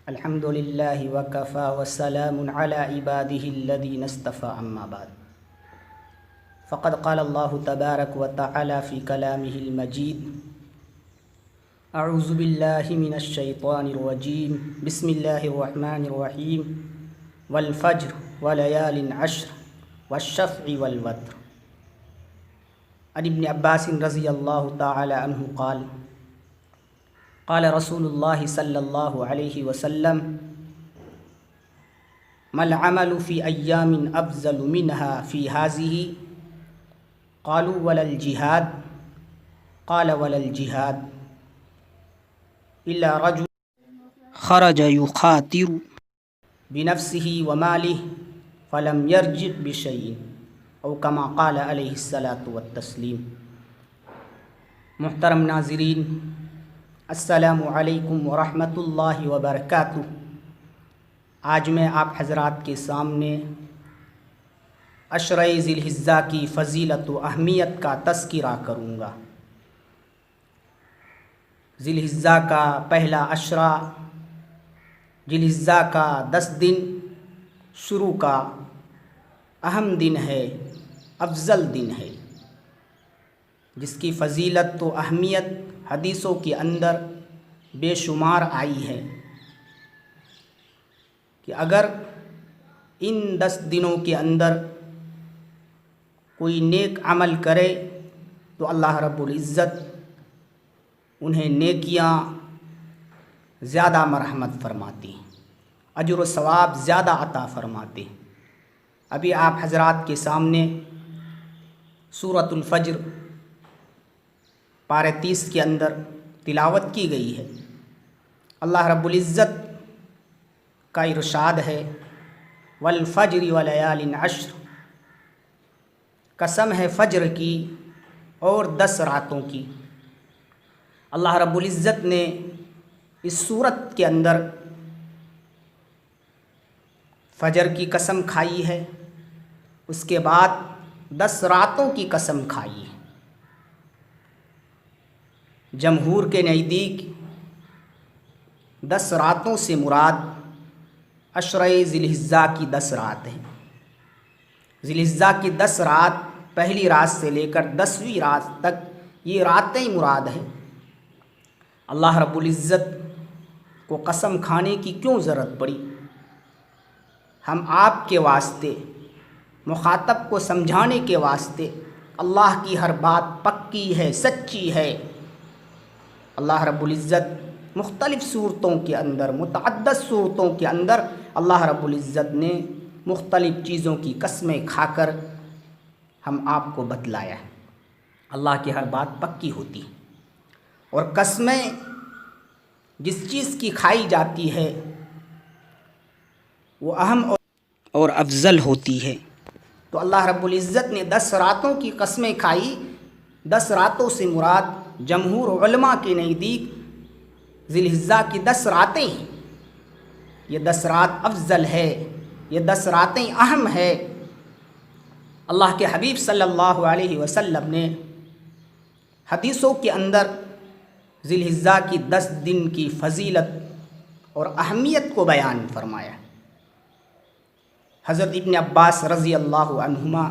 الحمد للہ وکفى وسلام علی عباده الذین اصطفى اما بعد فقد قال اللہ تبارک وتعالی فی کلامہ المجید اعوذ باللہ من الشیطان الرجیم بسم اللہ الرحمن الرحیم والفجر ولیال عشر والشفع والوتر عن ابن عباس رضی اللہ تعالی عنہ قال قال رسول اللہ صلی اللہ علیہ وسلم ما العمل فی ایام افضل منها فی هذه قالوا ولا الجہاد قال ولا الجہاد الا رجل خرج یخاطر بنفسه وماله فلم يرجع بشیء او کما قال علیہ الصلاۃ والتسلیم۔ محترم ناظرین، السلام علیکم ورحمۃ اللہ وبرکاتہ۔ آج میں آپ حضرات کے سامنے عشرہ ذی الحجہ کی فضیلت و اہمیت کا تذکرہ کروں گا۔ ذی الحجہ کا پہلا عشرہ، ذی الحجہ کا 10 دن شروع کا اہم دن ہے، افضل دن ہے، جس کی فضیلت و اہمیت حدیثوں کے اندر بے شمار آئی ہے کہ اگر ان 10 دنوں کے اندر کوئی نیک عمل کرے تو اللہ رب العزت انہیں نیکیاں زیادہ مرحمت فرماتی ہیں، اجر و ثواب زیادہ عطا فرماتے ہیں۔ ابھی آپ حضرات کے سامنے سورۃ الفجر پارہ 30 کے اندر تلاوت کی گئی ہے۔ اللہ رب العزت کا ارشاد ہے والفجر ولیال عشر، قسم ہے فجر کی اور 10 راتوں کی۔ اللہ رب العزت نے اس سورت کے اندر فجر کی قسم کھائی ہے، اس کے بعد 10 راتوں کی قسم کھائی ہے۔ جمہور کے نزدیک 10 راتوں سے مراد عشرہ ذی الحجہ کی 10 رات ہیں۔ ذی الحجہ کی 10 رات، پہلی رات سے لے کر 10ویں رات تک یہ راتیں مراد ہیں۔ اللہ رب العزت کو قسم کھانے کی کیوں ضرورت پڑی؟ ہم آپ کے واسطے، مخاطب کو سمجھانے کے واسطے، اللہ کی ہر بات پکی ہے، سچی ہے۔ اللہ رب العزت مختلف صورتوں کے اندر، متعدد صورتوں کے اندر اللہ رب العزت نے مختلف چیزوں کی قسمیں کھا کر ہم آپ کو بتلایا ہے۔ اللہ کی ہر بات پکی ہوتی ہے، اور قسمیں جس چیز کی کھائی جاتی ہے وہ اہم اور افضل ہوتی ہے۔ تو اللہ رب العزت نے 10 راتوں کی قسمیں کھائی۔ 10 راتوں سے مراد جمہور علماء کے نزدیک ذی الحجہ کی 10 راتیں ہیں۔ یہ 10 رات افضل ہے، یہ 10 راتیں اہم ہے۔ اللہ کے حبیب صلی اللہ علیہ وسلم نے حدیثوں کے اندر ذی الحجہ کی 10 دن کی فضیلت اور اہمیت کو بیان فرمایا۔ حضرت ابن عباس رضی اللہ عنہما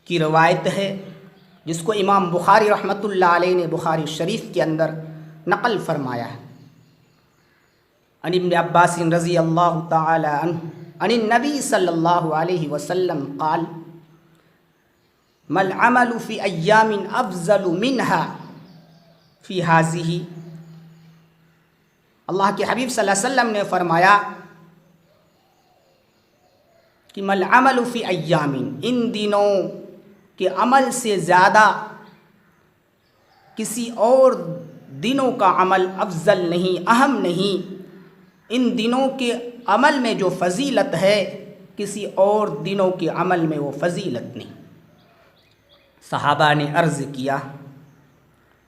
کی روایت ہے، جس کو امام بخاری رحمۃ اللہ علیہ نے بخاری شریف کے اندر نقل فرمایا ہے۔ عن ابن عباس رضی اللہ تعالی عنہ عن النبی صلی اللہ علیہ وسلم قال ما العمل فی ایام افضل منها فی هذه۔ اللہ کے حبیب صلی اللہ علیہ وسلم نے فرمایا کہ ما العمل فی ایام، ان دنوں کے عمل سے زیادہ کسی اور دنوں کا عمل افضل نہیں، اہم نہیں۔ ان دنوں کے عمل میں جو فضیلت ہے کسی اور دنوں کے عمل میں وہ فضیلت نہیں۔ صحابہ نے عرض کیا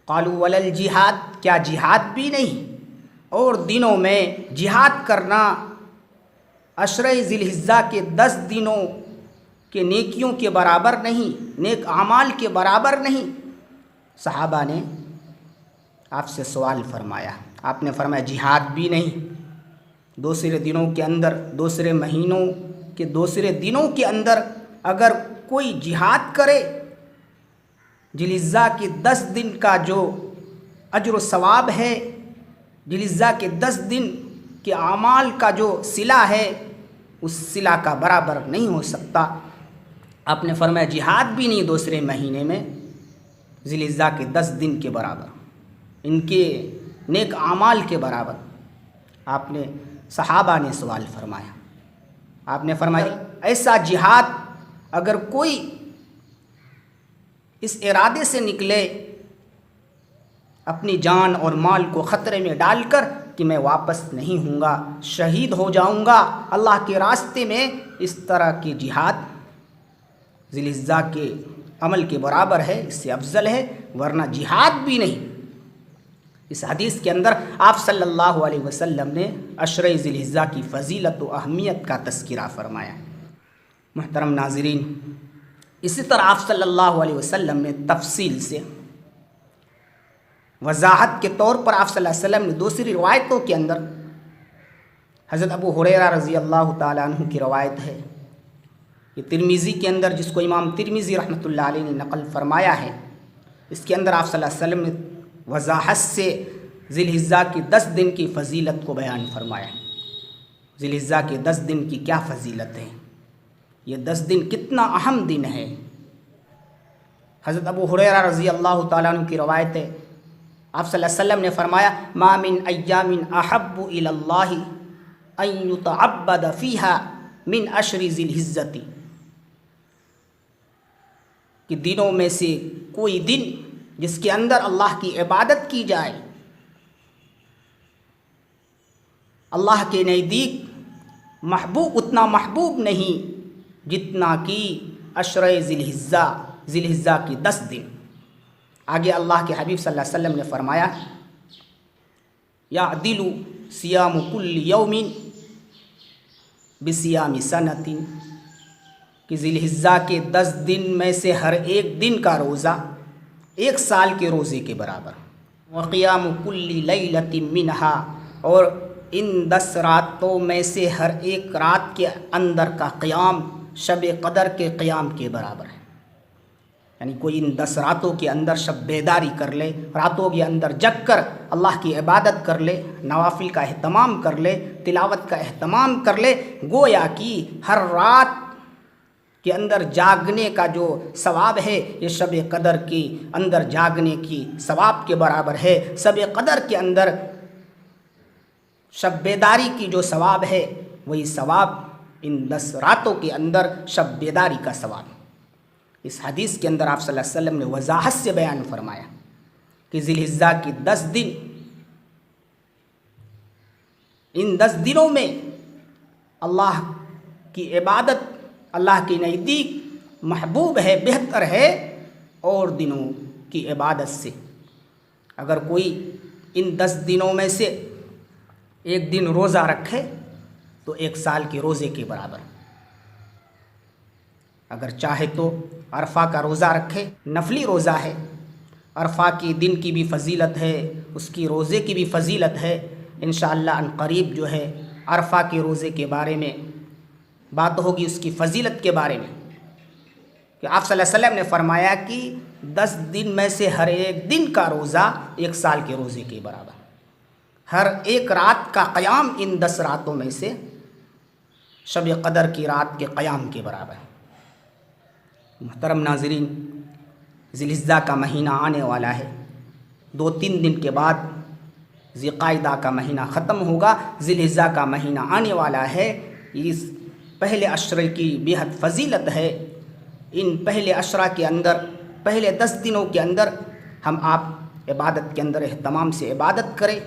قالوا ولا الجہاد، کیا جہاد بھی نہیں؟ اور دنوں میں جہاد کرنا عشرہ ذی الحجہ کے 10 دنوں کے نیکیوں کے برابر نہیں، نیک اعمال کے برابر نہیں؟ صحابہ نے آپ سے سوال فرمایا، آپ نے فرمایا جہاد بھی نہیں، دوسرے دنوں کے اندر، دوسرے مہینوں کے دوسرے دنوں کے اندر اگر کوئی جہاد کرے، ذی الحجہ کے 10 دن کا جو اجر و ثواب ہے، ذی الحجہ کے 10 دن کے اعمال کا جو صلہ ہے، اس صلہ کا برابر نہیں ہو سکتا۔ آپ نے فرمایا جہاد بھی نہیں دوسرے مہینے میں ذی الحجہ کے 10 دن کے برابر، ان کے نیک اعمال کے برابر۔ آپ نے صحابہ نے سوال فرمایا، آپ نے فرمایا ایسا جہاد اگر کوئی اس ارادے سے نکلے اپنی جان اور مال کو خطرے میں ڈال کر کہ میں واپس نہیں ہوں گا، شہید ہو جاؤں گا اللہ کے راستے میں، اس طرح کی جہاد ذی الحجہ کے عمل کے برابر ہے، اس سے افضل ہے، ورنہ جہاد بھی نہیں۔ اس حدیث کے اندر آپ صلی اللہ علیہ وسلم نے عشرہ ذی الحجہ کی فضیلت و اہمیت کا تذکرہ فرمایا۔ محترم ناظرین، اسی طرح آپ صلی اللہ علیہ وسلم نے تفصیل سے وضاحت کے طور پر آپ صلی اللہ علیہ وسلم نے دوسری روایتوں کے اندر، حضرت ابو ہریرہ رضی اللہ تعالیٰ عنہ کی روایت ہے، یہ ترمذی کے اندر، جس کو امام ترمذی رحمۃ اللہ علیہ نے نقل فرمایا ہے، اس کے اندر آپ صلی اللہ علیہ وسلم نے وضاحت سے ذی الحجہ کی 10 دن کی فضیلت کو بیان فرمایا۔ ذی الحجہ کے 10 دن کی کیا فضیلت ہے، یہ 10 دن کتنا اہم دن ہے۔ حضرت ابو ہریرہ رضی اللہ تعالیٰ عنہ کی روایت ہے، آپ صلی اللہ علیہ وسلم نے فرمایا ما من ایام احب الی اللہ ان یتعبد فیہا من عشر ذی الحجہ، کہ دنوں میں سے کوئی دن جس کے اندر اللہ کی عبادت کی جائے، اللہ کے نزدیک محبوب اتنا محبوب نہیں جتنا کہ عشرہ ذی الحجہ کی 10 دن۔ آگے اللہ کے حبیب صلی اللہ علیہ وسلم نے فرمایا یعدل صیام کل یوم بصیام سنۃ، کہ ذی الحجہ کے 10 دن میں سے ہر ایک دن کا روزہ 1 سال کے روزے کے برابر۔ وقیام کل لیلۃ منہا، اور ان 10 راتوں میں سے ہر ایک رات کے اندر کا قیام شب قدر کے قیام کے برابر ہے۔ یعنی کوئی ان 10 راتوں کے اندر شب بیداری کر لے، راتوں کے اندر جگ کر اللہ کی عبادت کر لے، نوافل کا اہتمام کر لے، تلاوت کا اہتمام کر لے، گویا کہ ہر رات کے اندر جاگنے کا جو ثواب ہے یہ شب قدر کے اندر جاگنے کی ثواب کے برابر ہے۔ شب قدر کے اندر شب بیداری کی جو ثواب ہے وہی ثواب ان 10 راتوں کے اندر شب بیداری کا ثواب۔ اس حدیث کے اندر آپ صلی اللہ علیہ وسلم نے وضاحت سے بیان فرمایا کہ ذی الحجہ کی 10 دن، ان 10 دنوں میں اللہ کی عبادت اللہ کے نزدیک محبوب ہے، بہتر ہے اور دنوں کی عبادت سے۔ اگر کوئی ان 10 دنوں میں سے ایک دن روزہ رکھے تو 1 سال کے روزے کے برابر۔ اگر چاہے تو عرفہ کا روزہ رکھے، نفلی روزہ ہے، عرفہ کی دن کی بھی فضیلت ہے، اس کی روزے کی بھی فضیلت ہے۔ انشاءاللہ ان قریب جو ہے عرفہ کے روزے کے بارے میں بات ہوگی، اس کی فضیلت کے بارے میں، کہ آپ صلی اللہ علیہ وسلم نے فرمایا کہ 10 دن میں سے ہر ایک دن کا روزہ 1 سال کے روزے کے برابر، ہر ایک رات کا قیام ان 10 راتوں میں سے شب قدر کی رات کے قیام کے برابر ہے۔ محترم ناظرین، ذی الحجہ کا مہینہ آنے والا ہے، 2-3 دن کے بعد ذی القعدہ کا مہینہ ختم ہوگا، ذی الحجہ کا مہینہ آنے والا ہے۔ اس پہلے عشرے کی بہت فضیلت ہے۔ ان پہلے عشرہ کے اندر، پہلے 10 دنوں کے اندر ہم آپ عبادت کے اندر اہتمام سے عبادت کریں،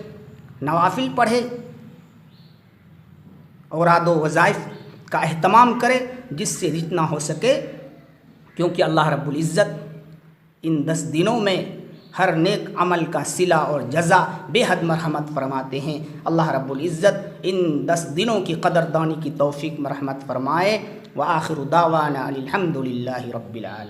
نوافل پڑھیں، اوراد و وظائف کا اہتمام کریں جس سے جتنا ہو سکے، کیونکہ اللہ رب العزت ان 10 دنوں میں ہر نیک عمل کا صلہ اور جزا بے حد مرحمت فرماتے ہیں۔ اللہ رب العزت ان 10 دنوں کی قدردانی کی توفیق مرحمت فرمائے۔ وآخر دعوانا الحمد للہ رب العالمین۔